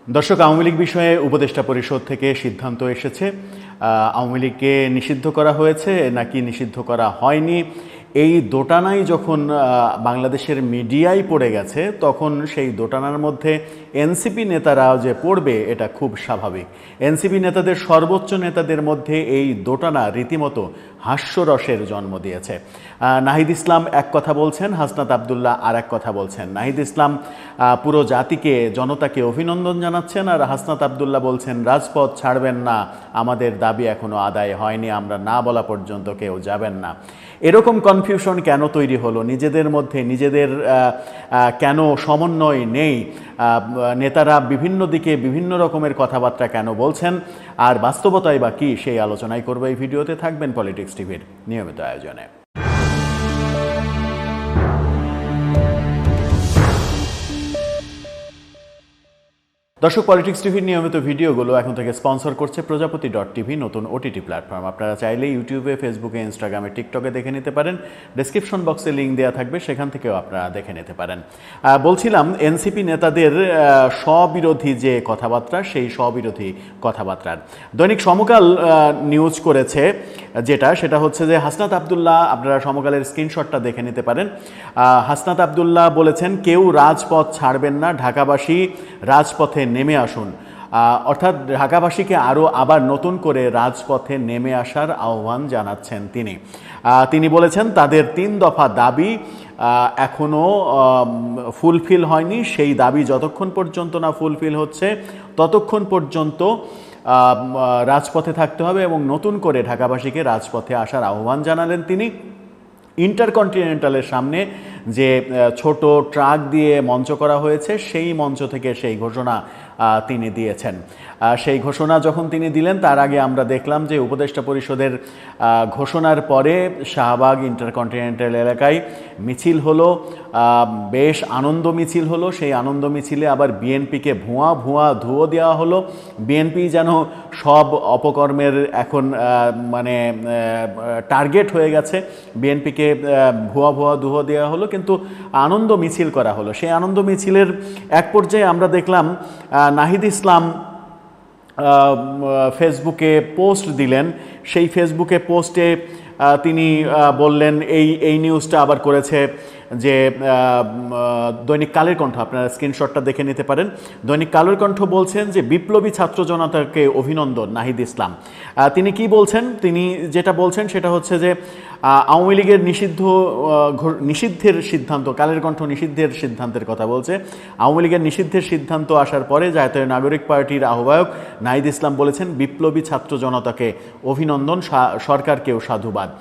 দর্শক, আওয়ামী লীগ বিষয়ে উপদেষ্টা পরিষদ থেকে সিদ্ধান্ত এসেছে। আওয়ামী লীগকে নিষিদ্ধ করা হয়েছে নাকি নিষিদ্ধ করা হয়নি, এই দোটানাই যখন বাংলাদেশের মিডিয়ায় পড়ে গেছে, তখন সেই দোটানার মধ্যে এনসিপি নেতারা যে পড়বে এটা খুব স্বাভাবিক। এনসিপি নেতাদের সর্বোচ্চ নেতাদের মধ্যে এই দোটানা রীতিমতো হাস্যরসের জন্ম দিয়েছে। নাহিদ ইসলাম এক কথা বলছেন, হাসনাত আবদুল্লাহ আর এক কথা বলছেন। নাহিদ ইসলাম পুরো জাতিকে, জনতাকে অভিনন্দন জানাচ্ছেন, আর হাসনাত আবদুল্লাহ বলছেন রাজপথ ছাড়বেন না, আমাদের দাবি এখনো আদায় হয়নি, আমরা না বলা পর্যন্ত কেউ যাবেন না। এরকম কনফিউশন কেন তৈরি হলো নিজেদের মধ্যে? নিজেদের কেন সমন্বয় নেই? নেতারা বিভিন্ন দিকে বিভিন্ন রকমের কথাবার্তা কেন বলছেন, আর বাস্তবতায় বা কী, সেই আলোচনাই করবো এই ভিডিওতে। থাকবেন পলিটিক্স টিভির নিয়মিত আয়োজনে। দর্শক, পলিটিক্স টিভির নিয়মিত ভিডিওগুলো এখন থেকে স্পন্সর করছে প্রজাপতি.টিভি, নতুন ওটিটি প্ল্যাটফর্ম। আপনারা চাইলে ইউটিউবে, ফেসবুকে, ইনস্টাগ্রামে, টিকটকে দেখে নিতে পারেন। ডেসক্রিপশন বক্সে লিঙ্ক দেওয়া থাকবে, সেখান থেকেও আপনারা দেখে নিতে পারেন। বলছিলাম, এনসিপি নেতাদের স্ববিরোধী যে কথাবার্তা, সেই স্ববিরোধী কথাবার্তার দৈনিক সমকাল নিউজ করেছে সেটা হচ্ছে যে হাসনাত আবদুল্লাহ, আপনারা সমকালের স্ক্রিনশটটা দেখে নিতে পারেন। হাসনাত আবদুল্লাহ বলেছেন কেউ রাজপথ ছাড়বেন না, ঢাকাবাসী রাজপথে নেমে আসুন। অর্থাৎ ঢাকাবাসীকে আবার নতুন করে রাজপথে নেমে আসার আহ্বান জানাচ্ছেন তিনি বলেছেন তাদের 3 দফা দাবি এখনও ফুলফিল হয়নি। সেই দাবি যতক্ষণ পর্যন্ত না ফুলফিল হচ্ছে ততক্ষণ পর্যন্ত রাজপথে থাকতে হবে এবং নতুন করে ঢাকাবাসীকে রাজপথে আসার আহ্বান জানালেন তিনি। ইন্টারকন্টিনেন্টালের সামনে যে ছোট ট্রাক দিয়ে মঞ্চ করা হয়েছে, সেই মঞ্চ থেকে সেই ঘোষণা তিনি দিয়েছেন। সেই ঘোষণা যখন তিনি দিলেন, তার আগে আমরা দেখলাম যে উপদেষ্টা পরিষদের ঘোষণার পরে শাহবাগ ইন্টারকন্টিনেন্টাল এলাকায় মিছিল হলো, বেশ আনন্দ মিছিল হলো। সেই আনন্দ মিছিলে আবার বিএনপিকে ধুয়ো দেওয়া হলো। বিএনপি যেন সব অপকর্মের এখন টার্গেট হয়ে গেছে। বিএনপিকে ধুয়ো দেওয়া হলো, কিন্তু আনন্দ মিছিল করা হলো। সেই আনন্দ মিছিলের এক পর্যায়ে আমরা দেখলাম নাহিদ ইসলাম ফেসবুকে পোস্ট দিলেন। সেই ফেসবুকে পোস্টে তিনি বললেন, এই নিউজটা আবার করেছে যে দৈনিক কালের কণ্ঠ, আপনারা স্ক্রিনশটটা দেখে নিতে পারেন। দৈনিক কালের কণ্ঠ বলছেন যে বিপ্লবী ছাত্র জনতাকে অভিনন্দন নাহিদ ইসলাম। তিনি কি বলছেন? তিনি যেটা বলছেন সেটা হচ্ছে যে আওয়ামী লীগের নিষিদ্ধের সিদ্ধান্ত, কালের কণ্ঠ নিষিদ্ধের সিদ্ধান্তের কথা বলছে। আওয়ামী লীগের নিষিদ্ধের সিদ্ধান্ত আসার পরে জাতীয় নাগরিক পার্টির আহ্বায়ক নাহিদ ইসলাম বলেছেন বিপ্লবী ছাত্র জনতাকে অভিনন্দন, সরকারকেও সাধুবাদ।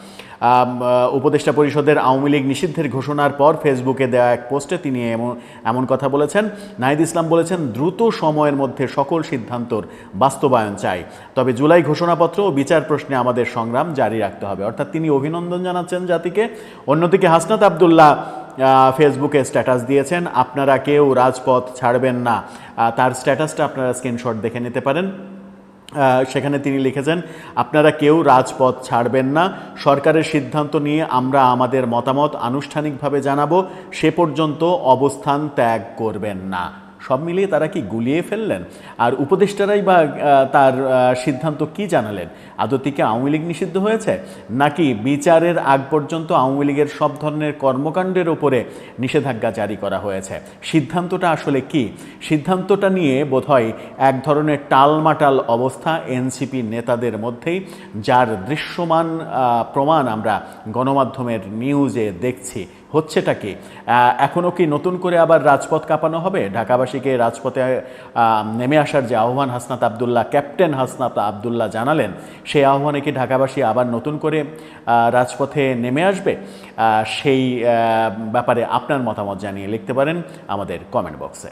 উপদেষ্টা পরিষদের আওয়ামী লীগ নিষিদ্ধের ঘোষণার পর ফেসবুকে দেওয়া এক পোস্টে তিনি এমন কথা বলেছেন। নাহিদ ইসলাম বলেছেন দ্রুত সময়ের মধ্যে সকল সিদ্ধান্তর বাস্তবায়ন চাই, তবে জুলাই ঘোষণাপত্র ও বিচার প্রশ্নে আমাদের সংগ্রাম জারি রাখতে হবে। অর্থাৎ তিনি অভিনন্দন জানাচ্ছেন জাতিকে। অন্যদিকে হাসনাত আবদুল্লাহ ফেসবুকে স্ট্যাটাস দিয়েছেন আপনারা কেউ রাজপথ ছাড়বেন না। তার স্ট্যাটাসটা আপনারা স্ক্রিনশট দেখে নিতে পারেন। সেখানে তিনি লিখেছেন আপনারা কেউ রাজপথ ছাড়বেন না, সরকারের সিদ্ধান্ত নিয়ে আমরা আমাদের মতামত আনুষ্ঠানিকভাবে জানাবো, সে পর্যন্ত অবস্থান ত্যাগ করবেন না। সব মিলিয়ে তারা কি গুলিয়ে ফেললেন? আর উপদেষ্টারাই বা তার সিদ্ধান্ত কি জানালেন? আদতে কি আওয়ামী লীগ নিষিদ্ধ হয়েছে, নাকি বিচারের আগ পর্যন্ত আওয়ামী লীগের সব ধরনের কর্মকাণ্ডের ওপরে নিষেধাজ্ঞা জারি করা হয়েছে? সিদ্ধান্তটা আসলে কি? সিদ্ধান্তটা নিয়ে বোধহয় এক ধরনের টালমাটাল অবস্থা এনসিপি নেতাদের মধ্যেই, যার দৃশ্যমান প্রমাণ আমরা গণমাধ্যমের নিউজে দেখছি। হচ্ছেটা কি? এখনও কি নতুন করে আবার রাজপথ কাঁপানো হবে? ঢাকাবাসীকে রাজপথে নেমে আসার যে আহ্বান হাসনাত আবদুল্লাহ, ক্যাপ্টেন হাসনাত আবদুল্লাহ জানালেন, সেই আহ্বানে কি ঢাকাবাসী আবার নতুন করে রাজপথে নেমে আসবে? সেই ব্যাপারে আপনার মতামত জানিয়ে লিখতে পারেন আমাদের কমেন্ট বক্সে।